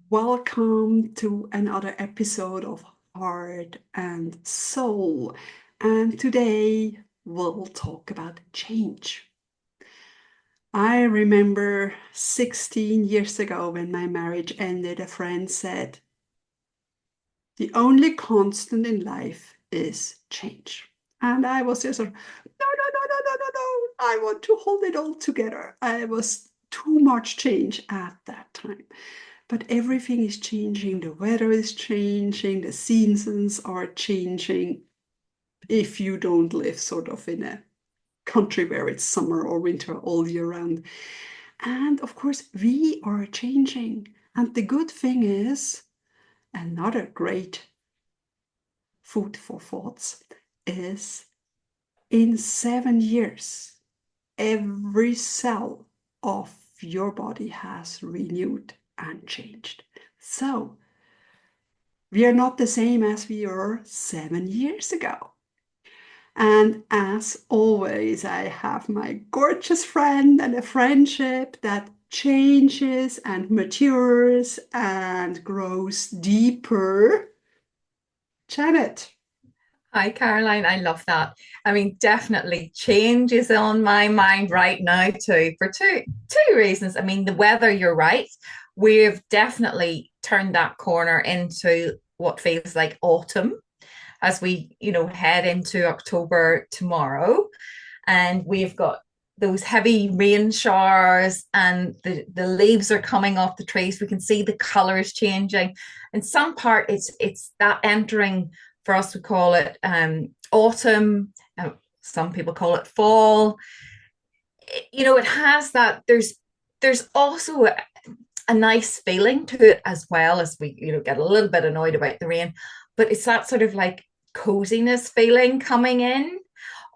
Welcome to another episode of Heart and Soul. And today we'll talk about change. I remember 16 years ago when my marriage ended, a friend said, the only constant in life is change. And I was just sort of, no, no, no, no, no, no, no. I want to hold it all together. I was too much change at that time. But everything is changing. The weather is changing. The seasons are changing. If you don't live sort of in a country where it's summer or winter all year round. And of course, we are changing. And the good thing is, another great food for thoughts is in 7 years, every cell of your body has renewed and changed. So we are not the same as we were 7 years ago. And as always, I have my gorgeous friend and a friendship that changes and matures and grows deeper. Janet. Hi, Caroline. I love that. I mean, definitely change is on my mind right now too, for two reasons. I mean, the weather, you're right. We've definitely turned that corner into what feels like autumn as we head into October tomorrow. And we've got those heavy rain showers and the leaves are coming off the trees. We can see the colors changing. In some part, it's that entering, for us, we call it autumn. Some people call it fall. It has that. There's also a nice feeling to it, as well as we get a little bit annoyed about the rain, but it's that sort of like coziness feeling coming in,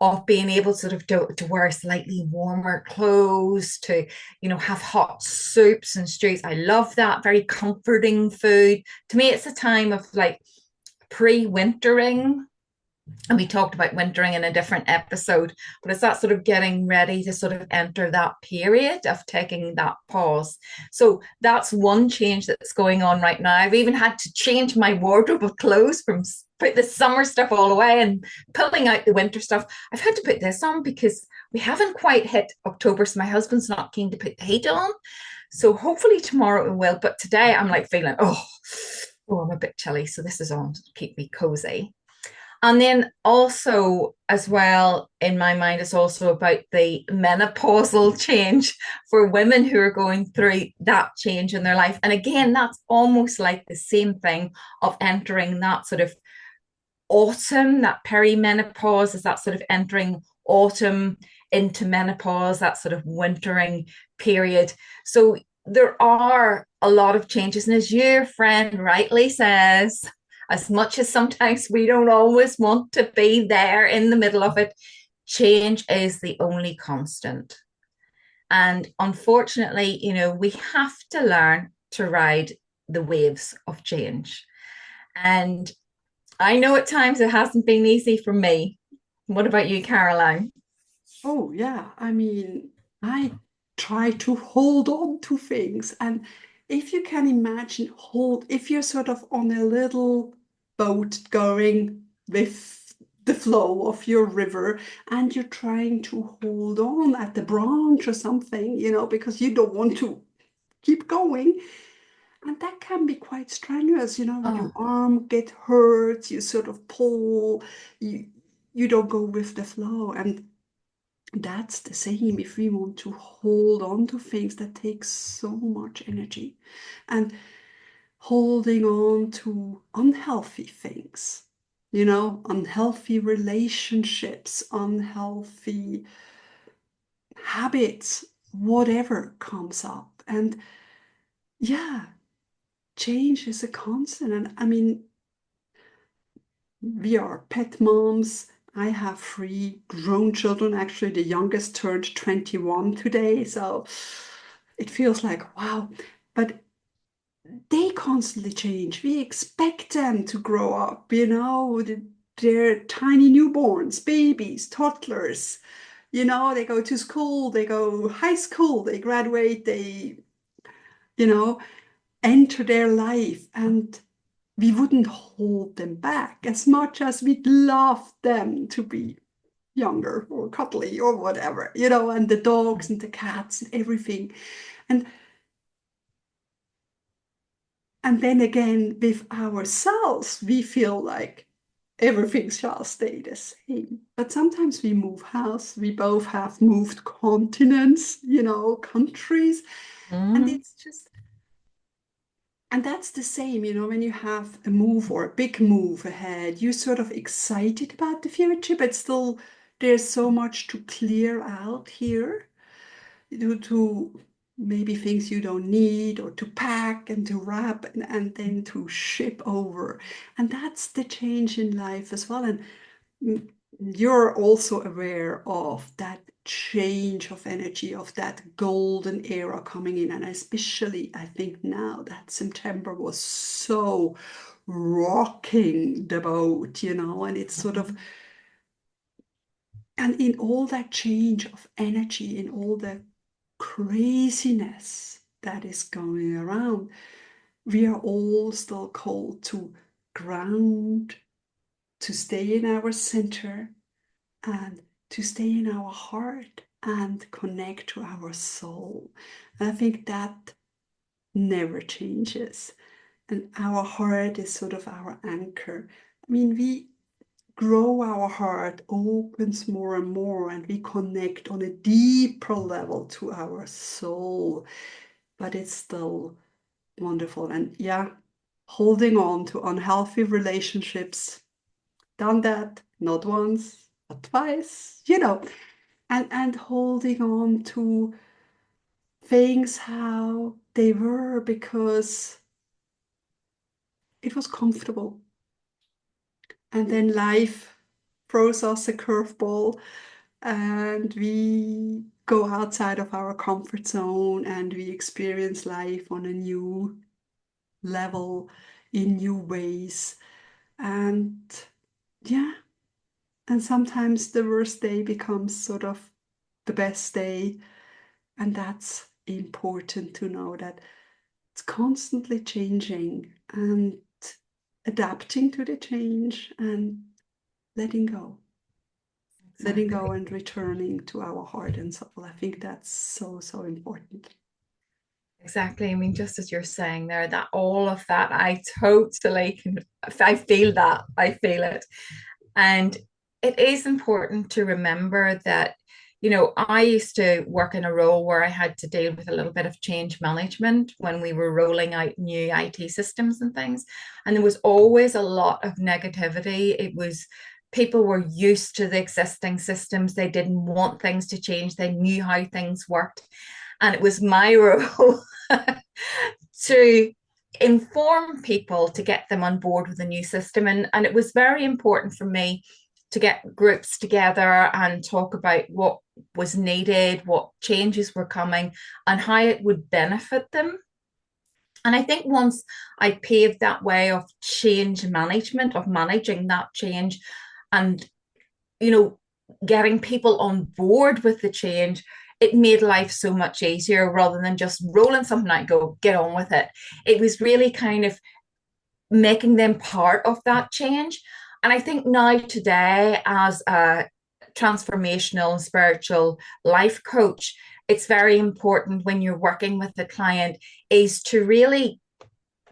of being able sort of to wear slightly warmer clothes, to have hot soups and stews. I love that. Very comforting food. To me, it's a time of like pre-wintering, and we talked about wintering in a different episode, but it's that sort of getting ready to sort of enter that period of taking that pause. So that's one change that's going on right now. I've even had to change my wardrobe of clothes, from put the summer stuff all away and pulling out the winter stuff. I've had to put this on because we haven't quite hit October, so my husband's not keen to put the heat on. So hopefully tomorrow it will, but today I'm like feeling, oh, I'm a bit chilly, so this is on to keep me cozy. And then also, as well, in my mind, it's also about the menopausal change for women who are going through that change in their life. And again, that's almost like the same thing of entering that sort of autumn. That perimenopause is that sort of entering autumn into menopause, that sort of wintering period. So there are a lot of changes. And as your friend rightly says, as much as sometimes we don't always want to be there in the middle of it, change is the only constant. And unfortunately, we have to learn to ride the waves of change. And I know at times it hasn't been easy for me. What about you, Caroline? Oh, yeah. I mean, I try to hold on to things. And if you can imagine, if you're sort of on a little boat going with the flow of your river and you're trying to hold on at the branch or something, because you don't want to keep going. And that can be quite strenuous, when your Oh, arm get hurt, you sort of pull, you don't go with the flow. And that's the same if we want to hold on to things that take so much energy. And holding on to unhealthy things, unhealthy relationships, unhealthy habits, whatever comes up. And yeah, change is a constant. And I mean, we are pet moms. I have three grown children. Actually, the youngest turned 21 today. So it feels like, wow. But they constantly change. We expect them to grow up, they're tiny newborns, babies, toddlers. They go to school, they go high school, they graduate, you know, enter their life, and we wouldn't hold them back as much as we'd love them to be younger or cuddly or whatever, and the dogs and the cats and everything. And and then again with ourselves, we feel like everything shall stay the same. But sometimes we move house, we both have moved continents, countries, and Mm, it's just and that's the same, when you have a move or a big move ahead, you're sort of excited about the future, but still there's so much to clear out here due to maybe things you don't need, or to pack and to wrap, and then to ship over. And that's the change in life as well. And you're also aware of that change of energy, of that golden era coming in. And especially, I think now that September was so rocking the boat, and it's sort of, mhm. and in all that change of energy, in all the craziness that is going around, we are all still called to ground, to stay in our center, and to stay in our heart and connect to our soul. And I think that never changes. And our heart is sort of our anchor. I mean, we grow our heart, opens more and more, and we connect on a deeper level to our soul. But it's still wonderful. And yeah, holding on to unhealthy relationships, done that not once, but twice, and holding on to things how they were because it was comfortable. And then life throws us a curveball, and we go outside of our comfort zone, and we experience life on a new level, in new ways. And yeah, and sometimes the worst day becomes sort of the best day. And that's important to know that it's constantly changing, and adapting to the change, and letting go. Letting go Exactly. and returning to our heart and soul. I think that's so, so important. Exactly. I mean, just as you're saying there, that all of that, I totally can, I feel that, I feel it. And it is important to remember that, I used to work in a role where I had to deal with a little bit of change management when we were rolling out new IT systems and things. And there was always a lot of negativity. It was people were used to the existing systems, they didn't want things to change, they knew how things worked. And it was my role to inform people to get them on board with the new system. And it was very important for me to get groups together and talk about what was needed, what changes were coming, and how it would benefit them. And I think once I paved that way of change management, of managing that change, and you know, getting people on board with the change, it made life so much easier rather than just rolling something out and go, get on with it. It was really kind of making them part of that change. And I think now, today, as a transformational and spiritual life coach, it's very important when you're working with the client is to really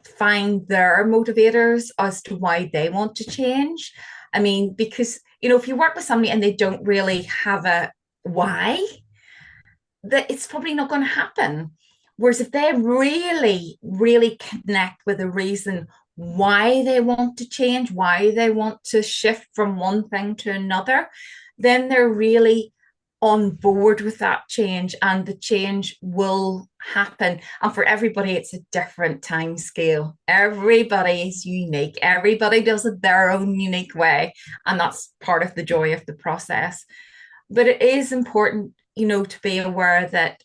find their motivators as to why they want to change. I mean, because, if you work with somebody and they don't really have a why, that it's probably not going to happen. Whereas if they really, really connect with a reason why they want to change, why they want to shift from one thing to another, then they're really on board with that change and the change will happen. And for everybody, it's a different time scale. Everybody is unique. Everybody does it their own unique way. And that's part of the joy of the process. But it is important, to be aware that,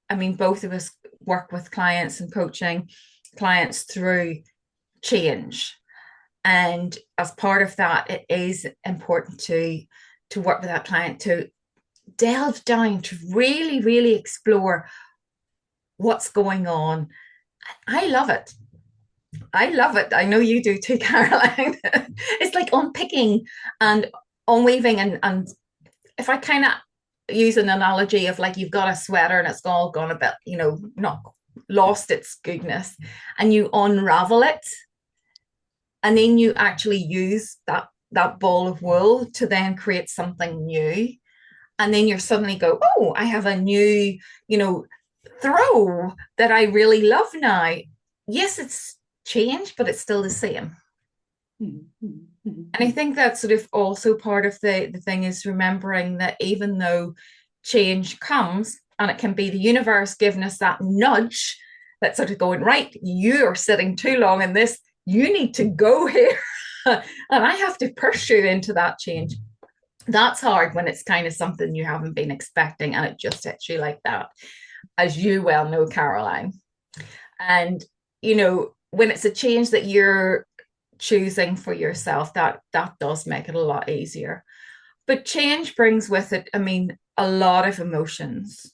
I mean, both of us work with clients and coaching clients through change. And as part of that, it is important to work with that client to delve down, to really, really explore what's going on. I love it. I love it. I know you do too, Caroline. It's like unpicking and unweaving and if I kind of use an analogy of like you've got a sweater and it's all gone a bit, not lost its goodness, and you unravel it, and then you actually use that ball of wool to then create something new, and then you suddenly go, oh, I have a new, you know, throw that I really love now. Yes, it's changed, but it's still the same. And I think that's sort of also part of the thing is remembering that even though change comes and it can be the universe giving us that nudge that's sort of going, right, you are sitting too long in this, you need to go here. And I have to push you into that change. That's hard when it's kind of something you haven't been expecting and it just hits you like that, as you well know, Caroline. And, when it's a change that you're choosing for yourself, that does make it a lot easier. But change brings with it, I mean, a lot of emotions.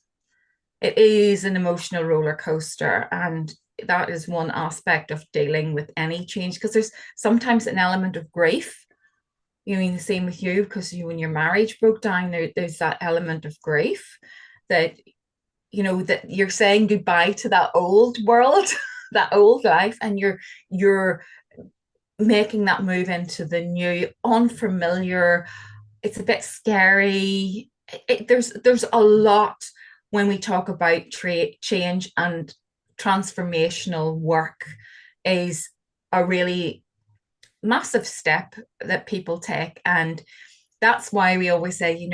It is an emotional roller coaster, and that is one aspect of dealing with any change because there's sometimes an element of grief. You mean the same with you because when your marriage broke down, there's that element of grief that that you're saying goodbye to that old world, that old life, and you're making that move into the new unfamiliar. It's a bit scary. There's a lot when we talk about change, and transformational work is a really massive step that people take, and that's why we always say,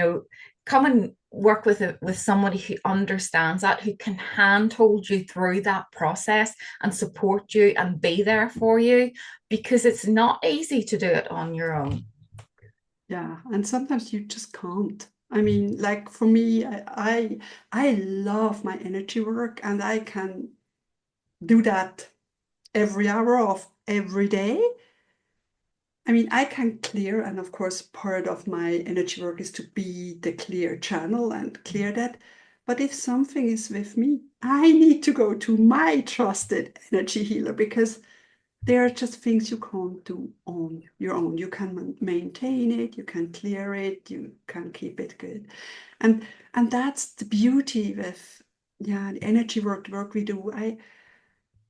come and work with somebody who understands that, who can handhold you through that process and support you and be there for you, because it's not easy to do it on your own. Yeah, and sometimes you just can't. I mean, like for me, I love my energy work, and I can do that every hour of every day. I mean, I can clear, and of course, part of my energy work is to be the clear channel and clear that. But if something is with me, I need to go to my trusted energy healer because there are just things you can't do on your own. You can maintain it, you can clear it, you can keep it good. And and that's the beauty with the energy work, the work we do. I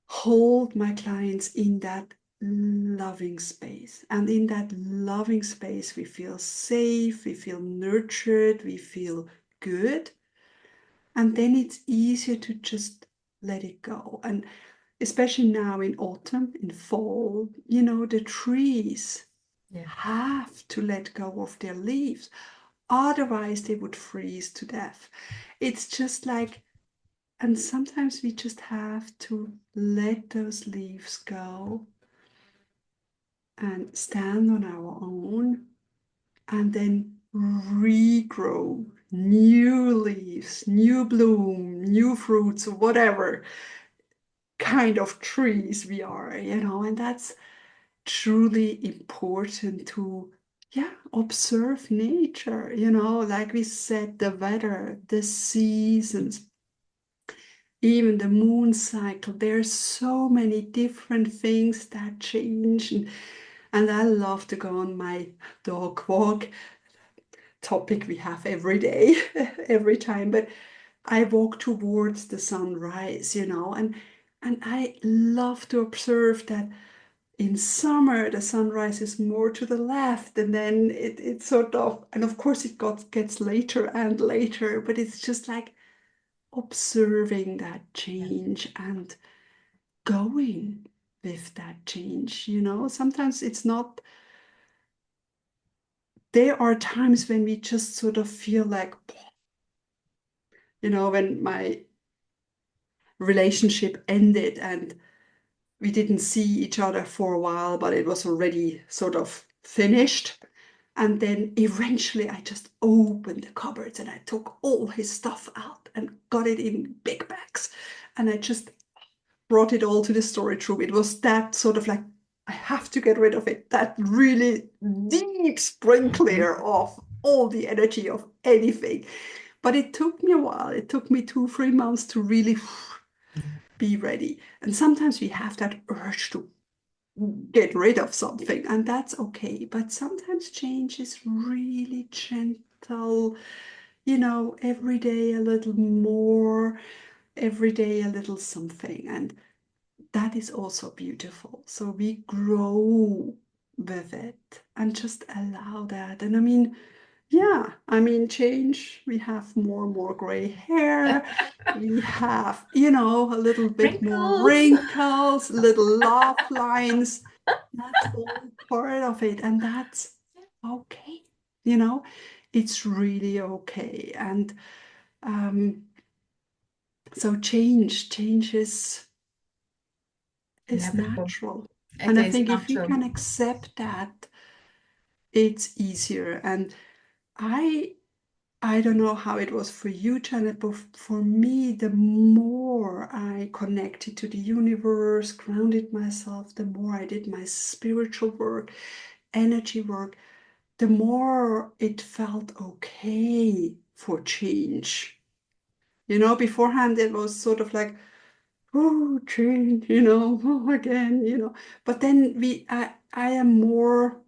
hold my clients in that loving space. And in that loving space, we feel safe, we feel nurtured, we feel good. And then it's easier to just let it go. And especially now in autumn, in fall, the trees Yeah. have to let go of their leaves. Otherwise, they would freeze to death. It's just like, and sometimes we just have to let those leaves go and stand on our own and then regrow new leaves, new bloom, new fruits, whatever kind of trees we are, and that's truly important to observe nature, like we said, the weather, the seasons, even the moon cycle. There's so many different things that change, and I love to go on my dog walk topic we have every day, every time. But I walk towards the sunrise, and I love to observe that in summer the sunrise is more to the left, and then it sort of, and of course it gets later and later, but it's just like observing that Yeah. change and going with that change. Sometimes it's not, there are times when we just sort of feel like, when my relationship ended and we didn't see each other for a while, but it was already sort of finished. And then eventually I just opened the cupboards and I took all his stuff out and got it in big bags. And I just brought it all to the storage room. It was that sort of like, I have to get rid of it. That really deep spring Mhm. clear of all the energy of anything. But it took me a while. It took me 2, 3 months to really be ready. And sometimes we have that urge to get rid of something, and that's okay. But sometimes change is really gentle, every day a little more, every day a little something. And that is also beautiful. So we grow with it and just allow that. And yeah, change. We have more and more gray hair. We have, a little bit more Wrinkles. wrinkles, little laugh lines. That's all part of it. And that's okay. You know, it's really okay. And um, so change is Inevitable. natural. It And I is think if we natural. can accept that, it's easier. And I I don't know how it was for you, Janet, but for me, the more I connected to the universe, grounded myself, the more I did my spiritual work, energy work, the more it felt okay for change. Beforehand it was sort of like, oh, change, oh, again, But then I am more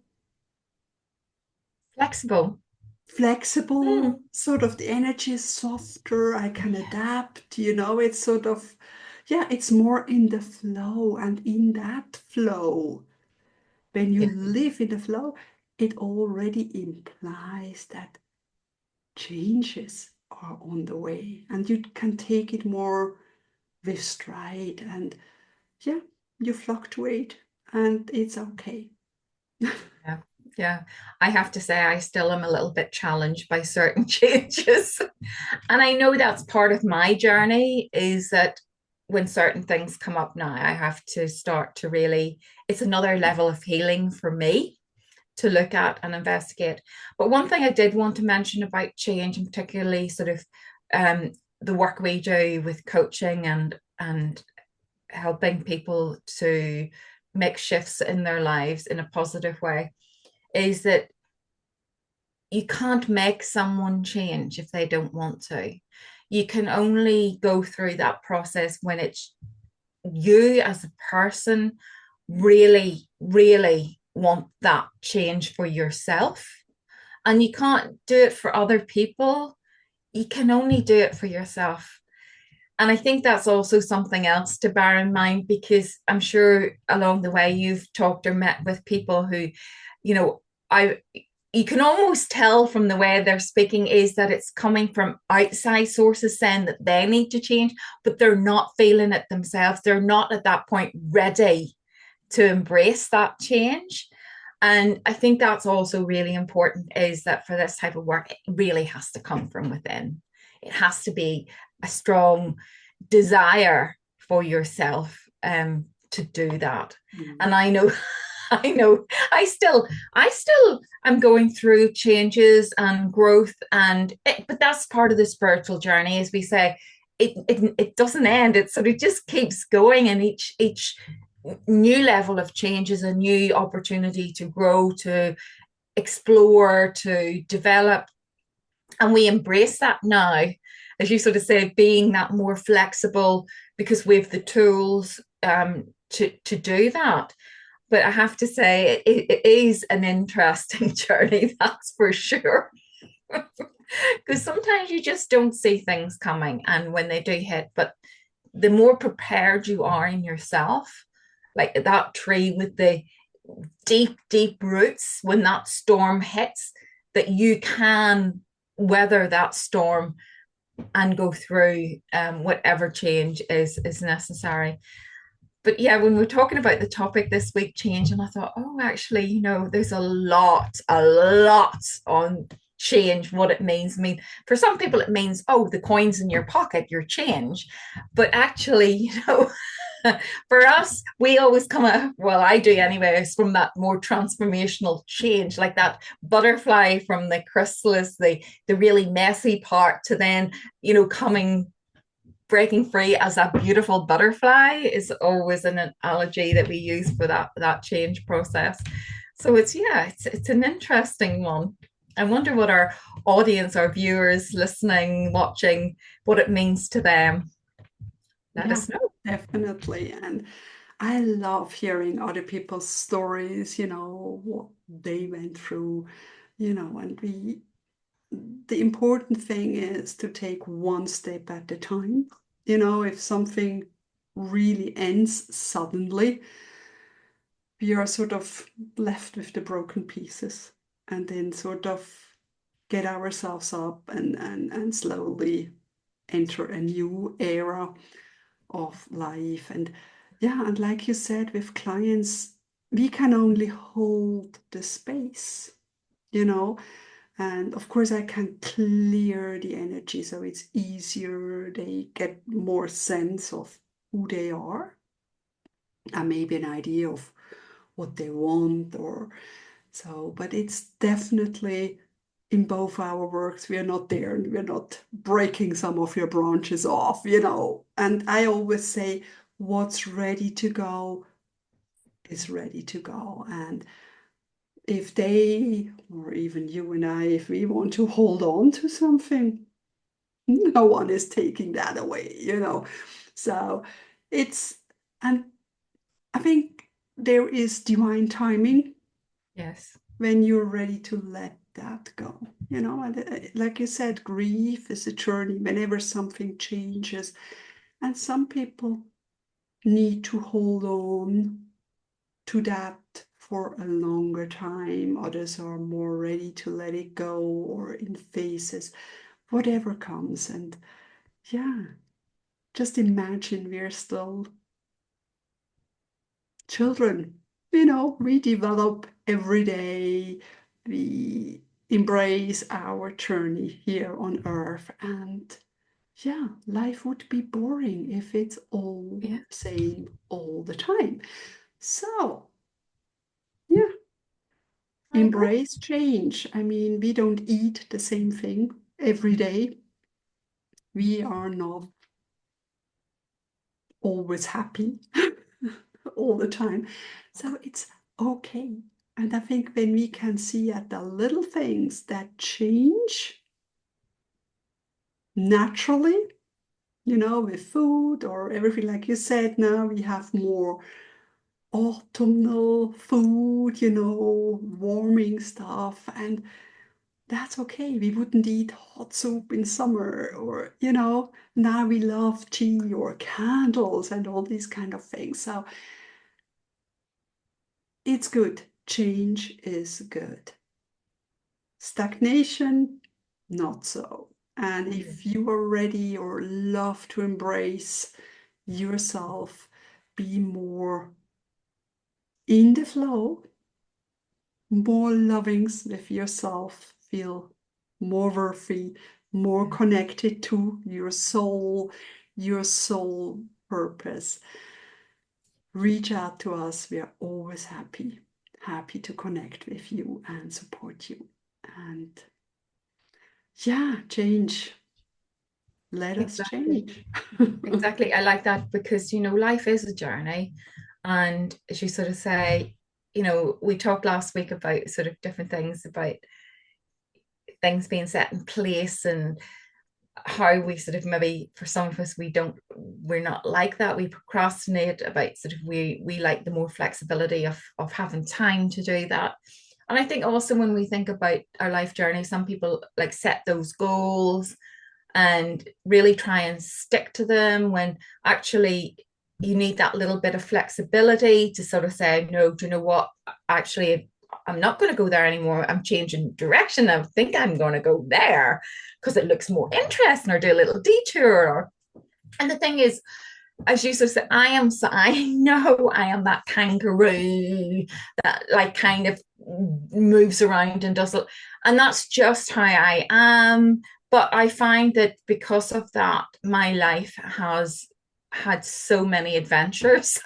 Flexible. flexible, Mm. sort of the energy is softer, I can Yes. adapt, it's sort of, yeah, it's more in the flow. And in that flow, when you Yeah. live in the flow, it already implies that changes are on the way and you can take it more with stride. And yeah, you fluctuate and it's okay. Yeah. Yeah. I have to say, I still am a little bit challenged by certain changes. And I know that's part of my journey is that when certain things come up now, I have to start to really, it's another level of healing for me to look at and investigate. But one thing I did want to mention about change, and particularly sort of um, the work we do with coaching and helping people to make shifts in their lives in a positive way, is that you can't make someone change if they don't want to. You can only go through that process when it's you as a person really, really want that change for yourself. And you can't do it for other people. You can only do it for yourself. And I think that's also something else to bear in mind because I'm sure along the way you've talked or met with people who, you know, I you can almost tell from the way they're speaking is that it's coming from outside sources saying that they need to change, but they're not feeling it themselves. They're not at that point ready to embrace that change. And I think that's also really important is that for this type of work, it really has to come from within. It has to be a strong desire for yourself to do that. Mm. And I know, I know, I still am going through changes and growth, but that's part of the spiritual journey, as we say. It doesn't end. It sort of just keeps going, and each new level of change is a new opportunity to grow, to explore, to develop. And we embrace that now, as you sort of say, being that more flexible because we have the tools to do that. But I have to say, it is an interesting journey, that's for sure. Because sometimes you just don't see things coming, and when they do hit, but the more prepared you are in yourself, like that tree with the deep, deep roots, when that storm hits, that you can weather that storm and go through whatever change is necessary. But yeah, when we're talking about the topic this week, change, and I thought, oh, actually, there's a lot on change, what it means. I mean, for some people, it means, oh, the coins in your pocket, your change. But actually, for us, we always come up, well, I do anyways, from that more transformational change, like that butterfly from the chrysalis, the really messy part to then, coming breaking free as a beautiful butterfly is always an analogy that we use for that change process. So it's an interesting one. I wonder what our audience, our viewers listening, watching, what it means to them. Let Yeah, us know. definitely. And I love hearing other people's stories, what they went through, and the important thing is to take one step at a time. If something really ends suddenly, we are sort of left with the broken pieces and then sort of get ourselves up and slowly enter a new era of life. And yeah, and like you said, with clients, we can only hold the space, you know. And of course, I can clear the energy so it's easier. They get more sense of who they are and maybe an idea of what they want or so. But it's definitely in both our works, we are not there and we're not breaking some of your branches off. And I always say, what's ready to go is ready to go. And if they, or even you and I, if we want to hold on to something, no one is taking that away. So it's, and I think there is divine timing Yes. when you're ready to let that go. And like you said, grief is a journey whenever something changes. And some people need to hold on to that for a longer time. Others are more ready to let it go or in phases, whatever comes. And yeah, just imagine we're still children. We develop every day. We embrace our journey here on earth. And yeah, life would be boring if it's all Yeah. same all the time. So yeah, I agree. embrace change. I mean, we don't eat the same thing every day. We are not always happy all the time. So it's okay. And I think when we can see at the little things that change naturally, with food or everything, like you said, now we have more autumnal food, warming stuff. And that's okay. We wouldn't eat hot soup in summer or, now we love tea or candles and all these kind of things. So it's good. Change is good. Stagnation, not so. And if Mhm. you are ready or love to embrace yourself, be more in the flow, more loving with yourself, feel more worthy, more Yeah. connected to your soul purpose. Reach out to us. We are always happy to connect with you and support you. And yeah, change. Let us Exactly. change. Exactly. I like that because, life is a journey. And as you sort of say, we talked last week about sort of different things about things being set in place and how we sort of maybe for some of us we're not like that. We procrastinate about sort of we like the more flexibility of having time to do that. And I think also when we think about our life journey, some people like set those goals and really try and stick to them when actually you need that little bit of flexibility to sort of say, no, do you know what? Actually, I'm not going to go there anymore. I'm changing direction. I think I'm going to go there because it looks more interesting or do a little detour. And the thing is, as you sort of said, I know I am that kangaroo that like kind of moves around and does it. And that's just how I am. But I find that because of that, my life has had so many adventures.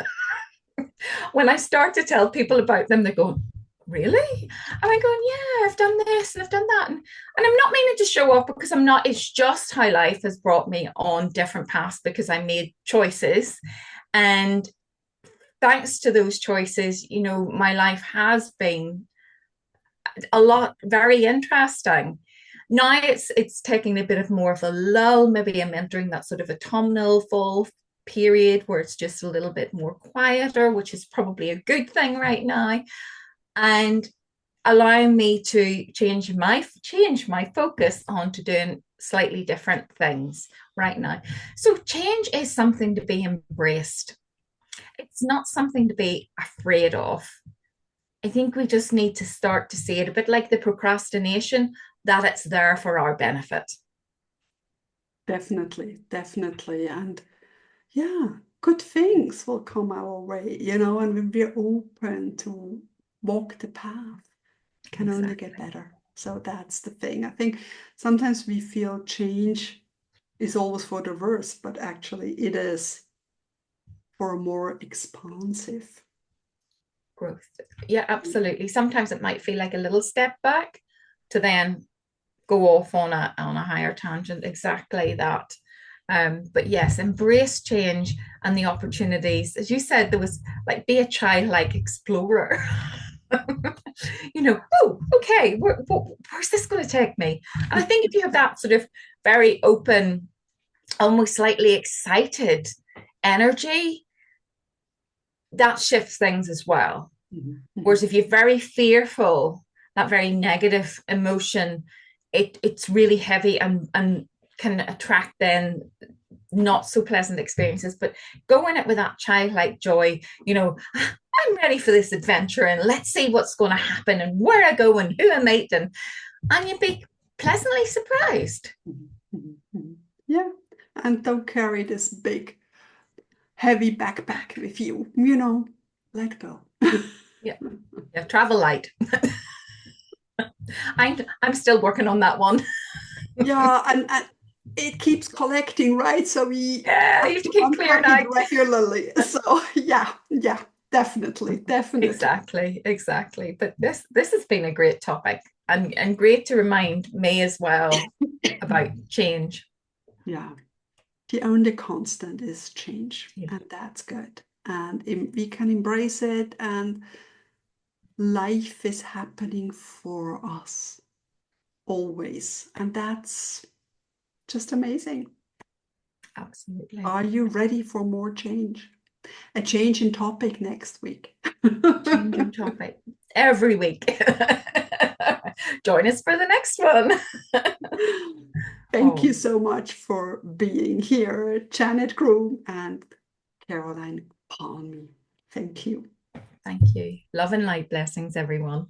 When I start to tell people about them, they go, really? And I go, yeah, I've done this and I've done that. And I'm not meaning to show off because I'm not. It's just how life has brought me on different paths because I made choices. And thanks to those choices, my life has been a lot very interesting. Now it's taking a bit of more of a lull. Maybe I'm entering that sort of autumnal fall period where it's just a little bit more quieter, which is probably a good thing right now, and allowing me to change my focus onto doing slightly different things right now. So change is something to be embraced. It's not something to be afraid of. I think we just need to start to see it a bit like the procrastination, that it's there for our benefit. Definitely, definitely. And yeah, good things will come our way, and when we're open to walk the path, it can only get Exactly. better. So that's the thing. I think sometimes we feel change is always for the worse, but actually it is for a more expansive. Growth. Yeah, absolutely. Sometimes it might feel like a little step back to then go off on a higher tangent. Exactly that. But yes, embrace change and the opportunities. As you said, there was like be a childlike explorer. Oh, okay, where's this going to take me? And I think if you have that sort of very open, almost slightly excited energy, that shifts things as well. Mhm, Whereas mhm. if you're very fearful, that very negative emotion, it's really heavy and can attract then not so pleasant experiences. But go in it with that childlike joy, I'm ready for this adventure and let's see what's going to happen and where I go and who I meet, and you'd be pleasantly surprised. Mhm, mhm, mhm. Yeah, and don't carry this big, heavy backpack with you. Let go. Yeah, yeah, travel light. I'm still working on that one. Yeah, and it keeps collecting, right? So we Yeah, you have have to to keep clearing unpack it out. regularly. So yeah, yeah, definitely, definitely. Exactly. But this has been a great topic and great to remind me as well about change. Yeah, the only constant is change, Yeah, and that's good. And we can embrace it, and life is happening for us always. And that's just amazing. absolutely. Are you ready for more change? A change in topic next week. Change in topic every week. Join us for the next one. Thank you Oh, so much for being here, Janet Groom and Caroline Palmy. Thank you. thank you. Love and light blessings, everyone.